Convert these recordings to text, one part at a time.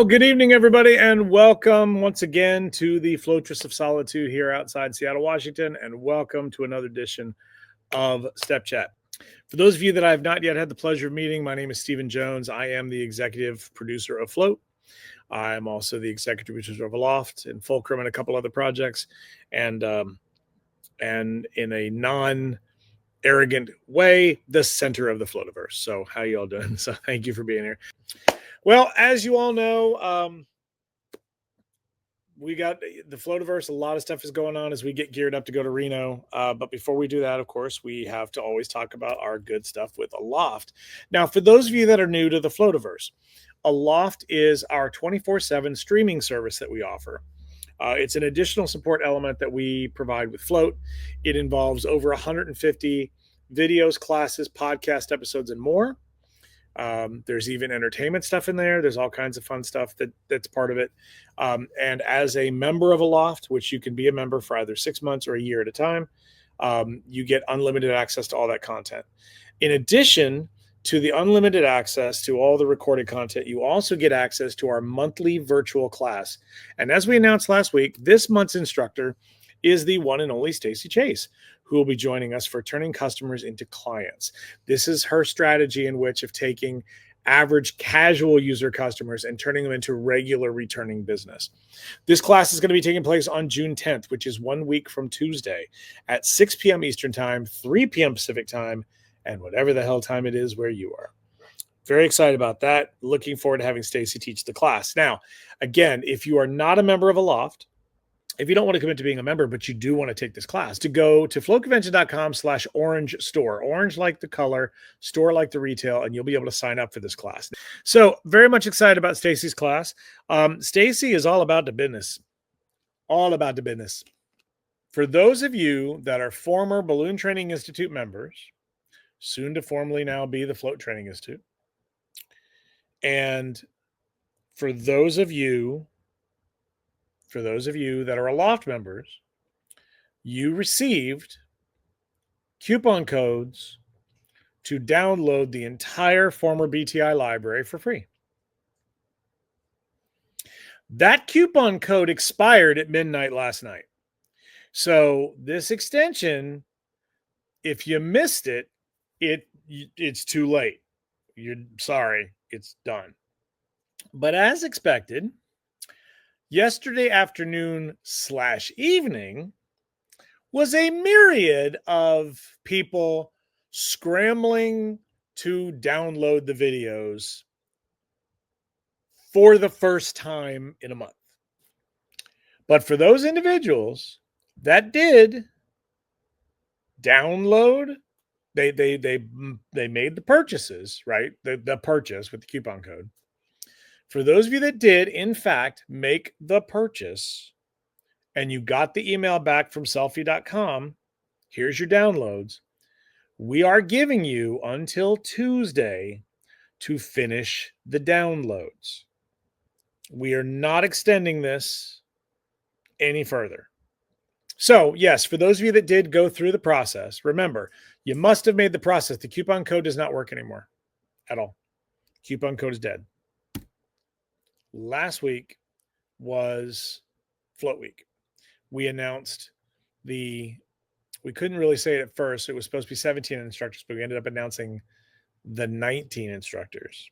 Well, good evening, everybody, and welcome once again to the Floatress of Solitude here outside Seattle, Washington, and welcome to another edition of Step Chat. For those of you that I have not yet had the pleasure of meeting, my name is Stephen Jones. I am the executive producer of Float. I'm also the executive producer of Aloft and Fulcrum and a couple other projects, and in a non-arrogant way, the center of the Floativerse. So how you all doing? So thank you for being here. Well, as you all know, we got the Floativerse. A lot of stuff is going on as we get geared up to go to Reno. But before we do that, of course, we have to always talk about our good stuff with Aloft. Now, for those of you that are new to the Floativerse, Aloft is our 24/7 streaming service that we offer. It's an additional support element that we provide with Float. It involves over 150 videos, classes, podcast episodes, and more. There's even entertainment stuff in there. There's all kinds of fun stuff that's part of it. And as a member of Aloft, which you can be a member for either 6 months or a year at a time, you get unlimited access to all that content. In addition to the unlimited access to all the recorded content, you also get access to our monthly virtual class. And as we announced last week, this month's instructor is the one and only Stacy Chase, who will be joining us for turning customers into clients. This is her strategy in which of taking average casual user customers and turning them into regular returning business. This class is going to be taking place on June 10th, which is 1 week from Tuesday at 6 p.m. Eastern Time, 3 p.m. Pacific Time, and whatever the hell time it is where you are. Very excited about that. Looking forward to having Stacy teach the class. Now, again, if you are not a member of Aloft, if you don't want to commit to being a member, but you do want to take this class, to go to floatconvention.com/orange store, orange like the color, store like the retail, and you'll be able to sign up for this class. So very much excited about Stacy's class. Stacy is all about the business, For those of you that are former Balloon Training Institute members, soon to formally now be the Float Training Institute, and for those of you that are Aloft members, you received coupon codes to download the entire former BTI library for free. That coupon code expired at midnight last night. So this extension, if you missed it, it's too late. You're sorry, it's done. But as expected, yesterday afternoon/evening was a myriad of people scrambling to download the videos for the first time in a month. But for those individuals that did download, they made the purchases, right? The purchase with the coupon code. For those of you that did, in fact, make the purchase and you got the email back from selfie.com, here's your downloads. We are giving you until Tuesday to finish the downloads. We are not extending this any further. So, yes, for those of you that did go through the process, remember, you must have made the process. The coupon code does not work anymore at all. Coupon code is dead. Last week was Float Week. We announced we couldn't really say it at first. It was supposed to be 17 instructors, but we ended up announcing the 19 instructors,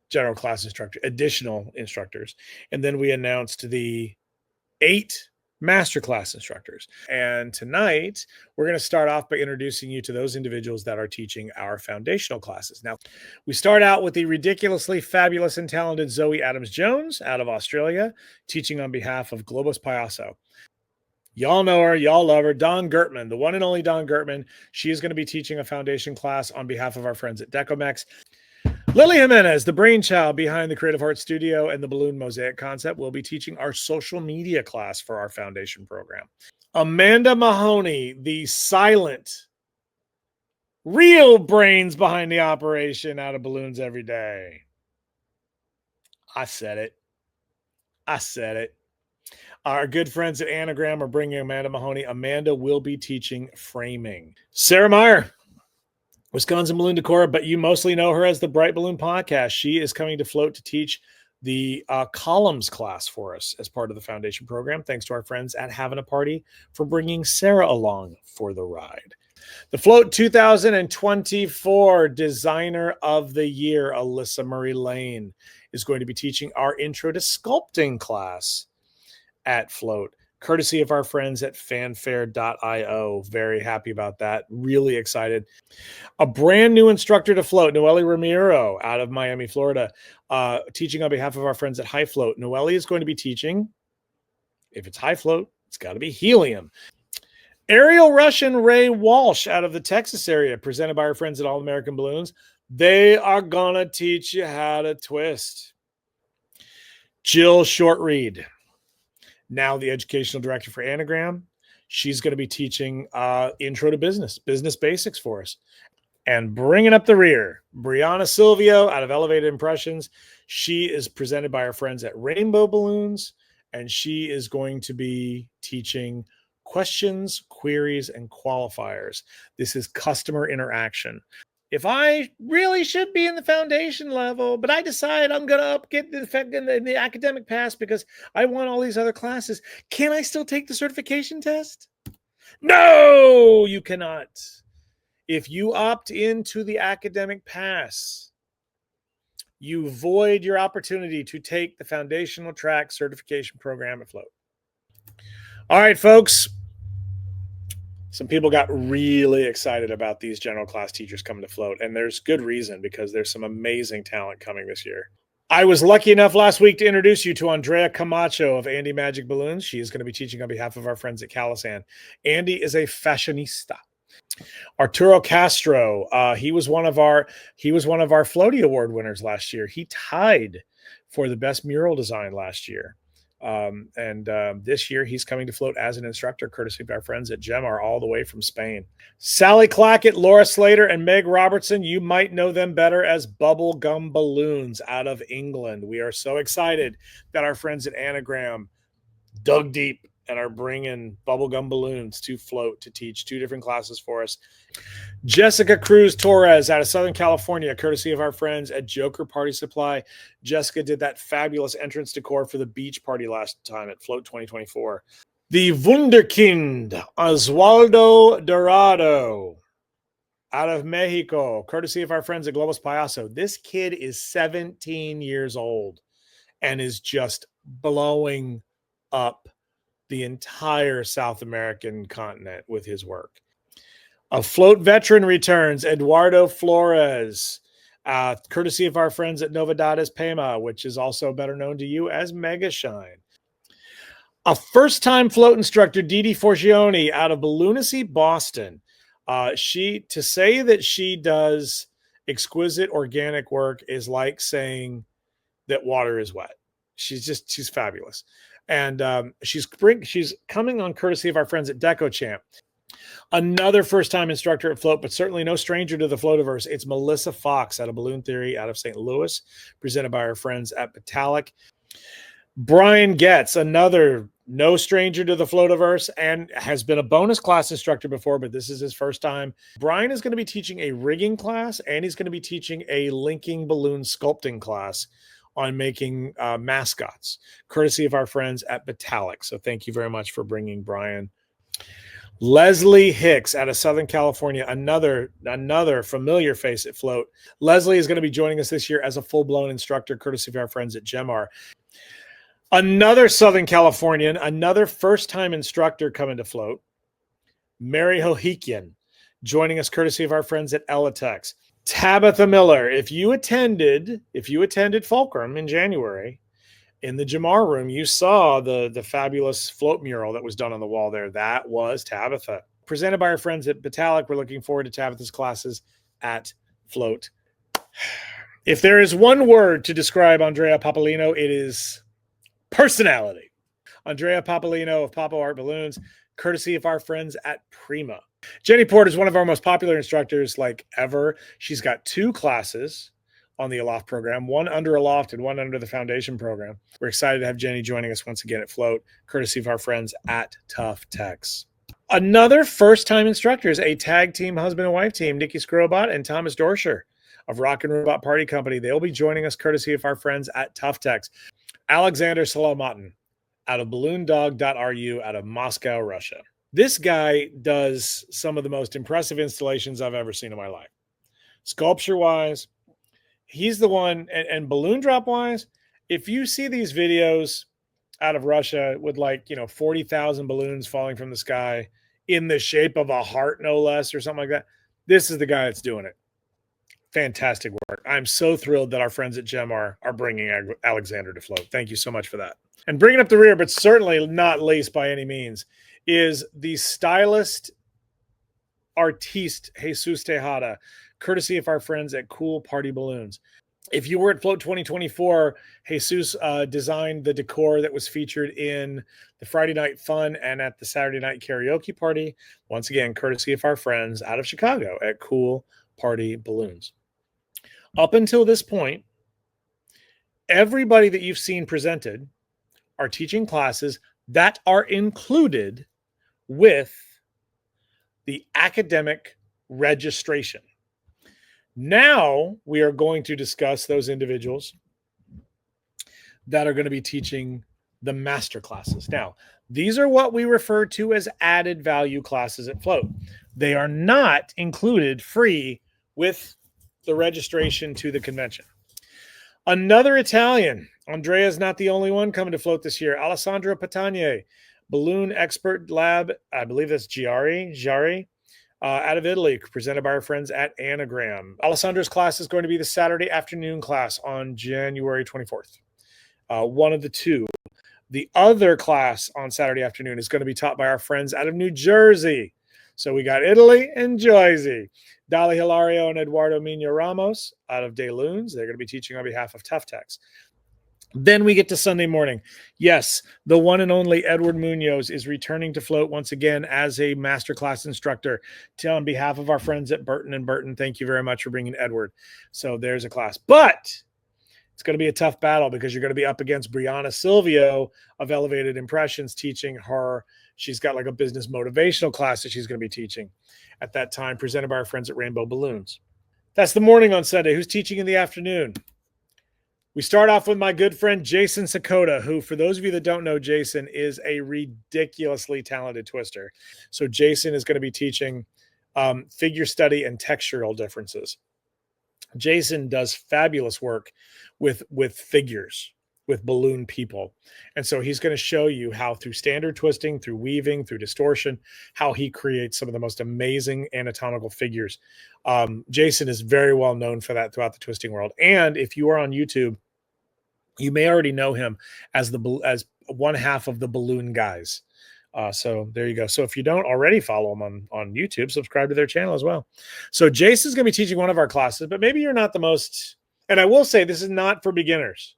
general class instructor, additional instructors. And then we announced the 8 masterclass instructors. And tonight, we're going to start off by introducing you to those individuals that are teaching our foundational classes. Now, we start out with the ridiculously fabulous and talented Zoe Adams-Jones out of Australia, teaching on behalf of Globus Payaso. Y'all know her, y'all love her, Dawn Gertman, the one and only Dawn Gertman. She is going to be teaching a foundation class on behalf of our friends at Decomex. Lily Jimenez, the brainchild behind the Creative Heart Studio and the Balloon Mosaic concept, will be teaching our social media class for our foundation program. Amanda Mahoney, the silent, real brains behind the operation out of Balloons Every Day. I said it. Our good friends at Anagram are bringing Amanda Mahoney. Amanda will be teaching framing. Sarah Meyer, Wisconsin Balloon Decor, but you mostly know her as the Bright Balloon Podcast. She is coming to Float to teach the columns class for us as part of the foundation program. Thanks to our friends at Having a Party for bringing Sarah along for the ride. The Float 2024 Designer of the Year, Alyssa Murray Lane, is going to be teaching our Intro to Sculpting class at Float, courtesy of our friends at fanfare.io. Very happy about that. Really excited. A brand new instructor to Float, Noelle Ramiro out of Miami, Florida, teaching on behalf of our friends at High Float. Noelle is going to be teaching, if it's High Float, it's got to be helium. Ariel Rush and Ray Walsh out of the Texas area, presented by our friends at All American Balloons. They are going to teach you how to twist. Jill Shortreed, now the educational director for Anagram. She's going to be teaching Intro to Business Basics for us. And bringing up the rear, Brianna Silvio out of Elevated Impressions. She is presented by our friends at Rainbow Balloons, and she is going to be teaching questions, queries, and qualifiers. This is customer interaction. If I really should be in the foundation level, but I decide I'm going to get the academic pass because I want all these other classes, can I still take the certification test? No, you cannot. If you opt into the academic pass, you void your opportunity to take the foundational track certification program at Float. All right, folks. Some people got really excited about these general class teachers coming to Float, and there's good reason because there's some amazing talent coming this year. I was lucky enough last week to introduce you to Andrea Camacho of Andy Magic Balloons. She is going to be teaching on behalf of our friends at Calisan. Andy is a fashionista. Arturo Castro, he was one of our Floaty Award winners last year. He tied for the best mural design last year. This year he's coming to Float as an instructor, courtesy of our friends at Gemar, all the way from Spain. Sally Clackett, Laura Slater, and Meg Robertson, you might know them better as Bubblegum Balloons out of England. We are so excited that our friends at Anagram dug deep and are bringing Bubblegum Balloons to Float to teach 2 different classes for us. Jessica Cruz Torres out of Southern California, courtesy of our friends at Joker Party Supply. Jessica did that fabulous entrance decor for the beach party last time at Float 2024. The Wunderkind, Oswaldo Dorado out of Mexico, courtesy of our friends at Globus Payaso. This kid is 17 years old and is just blowing up the entire South American continent with his work. A Float veteran returns, Eduardo Flores, courtesy of our friends at Novedades Pema, which is also better known to you as Megashine. A first-time Float instructor, Didi Forgione, out of Balloonacy, Boston. To say that she does exquisite organic work is like saying that water is wet. She's fabulous. And she's coming on courtesy of our friends at DecoChamp. Another first-time instructor at Float, but certainly no stranger to the Floativerse. It's Melissa Fox out of Balloon Theory out of St. Louis, presented by our friends at Batalic. Brian Getz, another no stranger to the Floativerse, and has been a bonus class instructor before, but this is his first time. Brian is going to be teaching a rigging class, and he's going to be teaching a linking balloon sculpting class on making mascots, courtesy of our friends at Batalic. So thank you very much for bringing Brian. Leslie Hicks out of Southern California, another familiar face at Float. Leslie is going to be joining us this year as a full-blown instructor, courtesy of our friends at Gemar. Another Southern Californian, another first-time instructor coming to Float, Mary Hohikian, joining us courtesy of our friends at Elatex. Tabitha Miller, if you attended Fulcrum in January, in the Jamar room, you saw the fabulous Float mural that was done on the wall there. That was Tabitha. Presented by our friends at Batalic. We're looking forward to Tabitha's classes at Float. If there is one word to describe Andrea Papolino, it is personality. Andrea Papolino of Papo Art Balloons, courtesy of our friends at Prima. Jenny Porter is one of our most popular instructors like ever. She's got 2 classes on the Aloft program, one under Aloft and one under the Foundation program. We're excited to have Jenny joining us once again at Float, courtesy of our friends at Tough Techs. Another first-time instructor is a tag team husband and wife team, Nikki Skrobot and Thomas Dorscher of Rock and Robot Party Company. They'll be joining us courtesy of our friends at Tuftex. Alexander Salamatin out of balloondog.ru out of Moscow, Russia. This guy does some of the most impressive installations I've ever seen in my life. Sculpture-wise, he's the one, and balloon drop-wise, if you see these videos out of Russia with 40,000 balloons falling from the sky in the shape of a heart, no less, or something like that, this is the guy that's doing it. Fantastic work. I'm so thrilled that our friends at Gemar are bringing Alexander to float. Thank you so much for that. And bringing up the rear, but certainly not lace by any means, is the stylist artiste Jesus Tejada, courtesy of our friends at Cool Party Balloons. If you were at Float 2024, Jesus designed the decor that was featured in the Friday Night Fun and at the Saturday Night Karaoke Party. Once again, courtesy of our friends out of Chicago at Cool Party Balloons. Up until this point, everybody that you've seen presented are teaching classes that are included with the academic registration. Now we are going to discuss those individuals that are going to be teaching the master classes. Now, these are what we refer to as added value classes at Float. They are not included free with the registration to the convention. Another Italian, Andrea's not the only one coming to Float this year. Alessandro Patagne, Balloon Expert Lab, I believe that's Giari, out of Italy, presented by our friends at Anagram. Alessandro's class is going to be the Saturday afternoon class on January 24th. One of the two. The other class on Saturday afternoon is going to be taught by our friends out of New Jersey. So we got Italy and Jersey. Dali Hilario and Eduardo Mino Ramos out of De Lunes. They're going to be teaching on behalf of Tuftex. Then we get to Sunday morning. Yes, the one and only Edward Munoz is returning to Float once again as a masterclass instructor on behalf of our friends at Burton and Burton. Thank you very much for bringing Edward. So there's a class. But it's going to be a tough battle because you're going to be up against Brianna Silvio of Elevated Impressions teaching her. She's got like a business motivational class that she's going to be teaching at that time, presented by our friends at Rainbow Balloons. That's the morning on Sunday. Who's teaching in the afternoon? We start off with my good friend Jason Sakota, who, for those of you that don't know, Jason is a ridiculously talented twister. So Jason is going to be teaching figure study and textural differences. Jason does fabulous work with figures, with balloon people. And so he's going to show you how through standard twisting, through weaving, through distortion, how he creates some of the most amazing anatomical figures. Jason is very well known for that throughout the twisting world. And if you are on YouTube, you may already know him as one half of the Balloon Guys. So there you go. So if you don't already follow them on YouTube, subscribe to their channel as well. So Jason's going to be teaching one of our classes, but maybe you're not the most, and I will say this is not for beginners.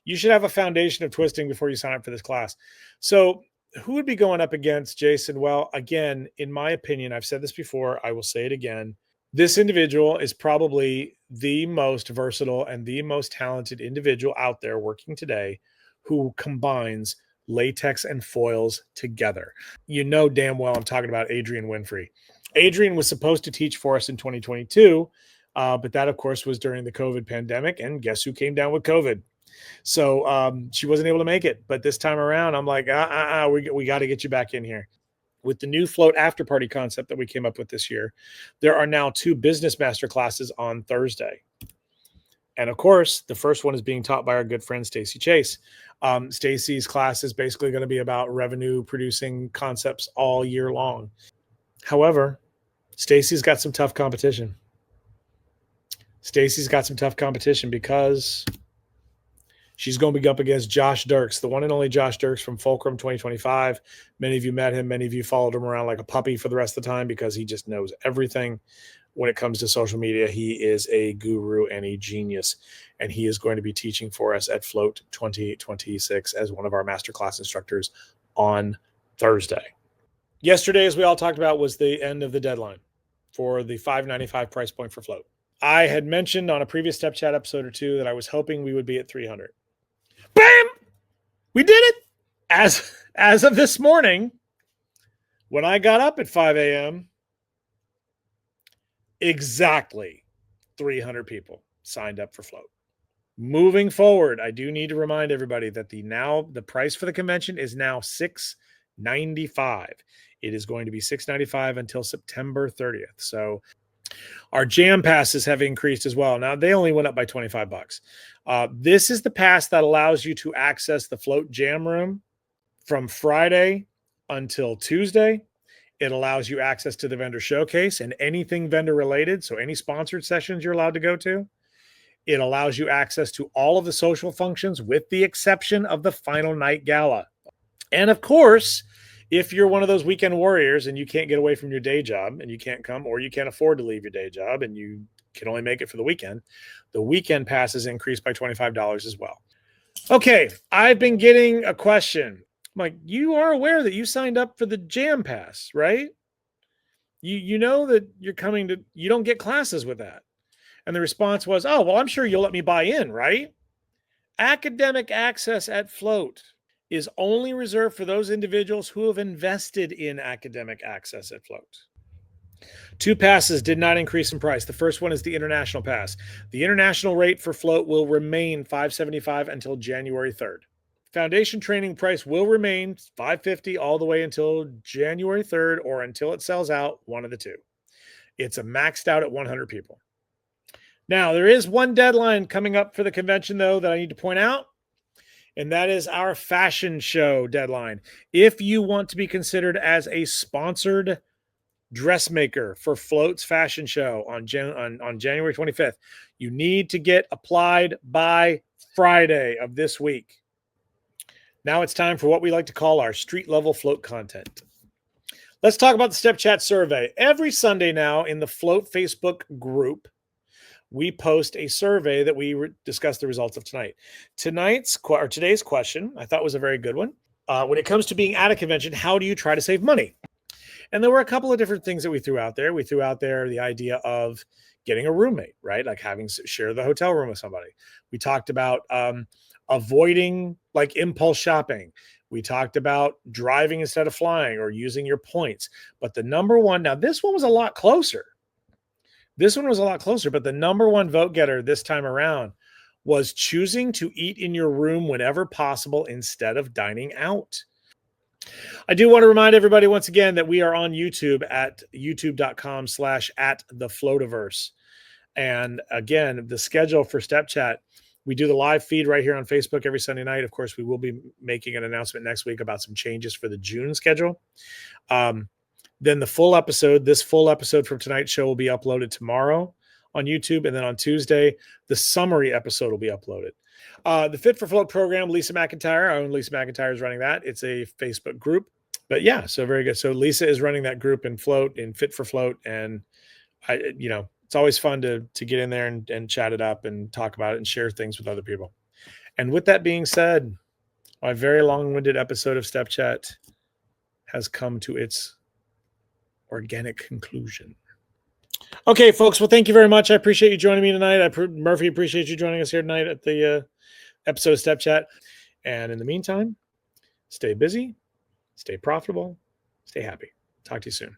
You should have a foundation of twisting before you sign up for this class. So who would be going up against Jason? Well, again, in my opinion, I've said this before, I will say it again. This individual is probably the most versatile and the most talented individual out there working today who combines latex and foils together. You know damn well I'm talking about Adrian Winfrey. Adrian was supposed to teach for us in 2022, but that, of course, was during the COVID pandemic, and guess who came down with COVID? So she wasn't able to make it. But this time around, I'm like, we got to get you back in here. With the new Float After Party concept that we came up with this year, there are now 2 business master classes on Thursday. And of course, the first one is being taught by our good friend, Stacy Chase. Stacy's class is basically going to be about revenue producing concepts all year long. However, Stacy's got some tough competition. Because she's going to be up against Josh Dirks, the one and only Josh Dirks from Fulcrum 2025. Many of you met him. Many of you followed him around like a puppy for the rest of the time because he just knows everything when it comes to social media. He is a guru and a genius, and he is going to be teaching for us at Float 2026 as one of our masterclass instructors on Thursday. Yesterday, as we all talked about, was the end of the deadline for the $595 price point for Float. I had mentioned on a previous Step Chat episode or two that I was hoping we would be at 300. Bam! We did it! As of this morning, when I got up at 5 a.m., exactly 300 people signed up for Float. Moving forward, I do need to remind everybody that the price for the convention is now $695. It is going to be $695 until September 30th. So our jam passes have increased as well. Now they only went up by $25. This is the pass that allows you to access the Float Jam Room from Friday until Tuesday. It allows you access to the vendor showcase and anything vendor related. So any sponsored sessions you're allowed to go to. It allows you access to all of the social functions with the exception of the final night gala. And of course, if you're one of those weekend warriors and you can't get away from your day job and you can't come, or you can't afford to leave your day job and you can only make it for the weekend pass is increased by $25 as well. Okay, I've been getting a question. I'm like, you are aware that you signed up for the Jam Pass, right? You know that you don't get classes with that. And the response was, oh, well, I'm sure you'll let me buy in, right? Academic access at Float is only reserved for those individuals who have invested in academic access at Float. 2 passes did not increase in price. The first one is the international pass. The international rate for Float will remain $575 until January 3rd. Foundation training price will remain $550 all the way until January 3rd or until it sells out, one of the two. It's maxed out at 100 people. Now, there is one deadline coming up for the convention, though, that I need to point out, and that is our fashion show deadline. If you want to be considered as a sponsored dressmaker for Float's fashion show on January 25th, you need to get applied by Friday of this week. Now it's time for what we like to call our street-level Float content. Let's talk about the Step Chat survey. Every Sunday now in the Float Facebook group, we post a survey that we discuss the results of tonight. Today's question, I thought was a very good one. When it comes to being at a convention, how do you try to save money? And there were a couple of different things that we threw out there. We threw out there the idea of getting a roommate, right? Like having share the hotel room with somebody. We talked about avoiding like impulse shopping. We talked about driving instead of flying or using your points. But the number one, now this one was a lot closer. But the number one vote getter this time around was choosing to eat in your room whenever possible instead of dining out. I do want to remind everybody once again that we are on YouTube at youtube.com/@thefloativerse. And again, the schedule for Step Chat, we do the live feed right here on Facebook every Sunday night. Of course, we will be making an announcement next week about some changes for the June schedule. Then this full episode from tonight's show will be uploaded tomorrow on YouTube. And then on Tuesday, the summary episode will be uploaded. The Fit for Float program, Lisa McIntyre, our own Lisa McIntyre is running that. It's a Facebook group. But yeah, so very good. So Lisa is running that group in Fit for Float. And it's always fun to get in there and chat it up and talk about it and share things with other people. And with that being said, my very long-winded episode of Step Chat has come to its organic conclusion. Okay, folks. Well, thank you very much. I appreciate you joining me tonight. Murphy, appreciate you joining us here tonight at the episode of Step Chat. And in the meantime, stay busy, stay profitable, stay happy. Talk to you soon.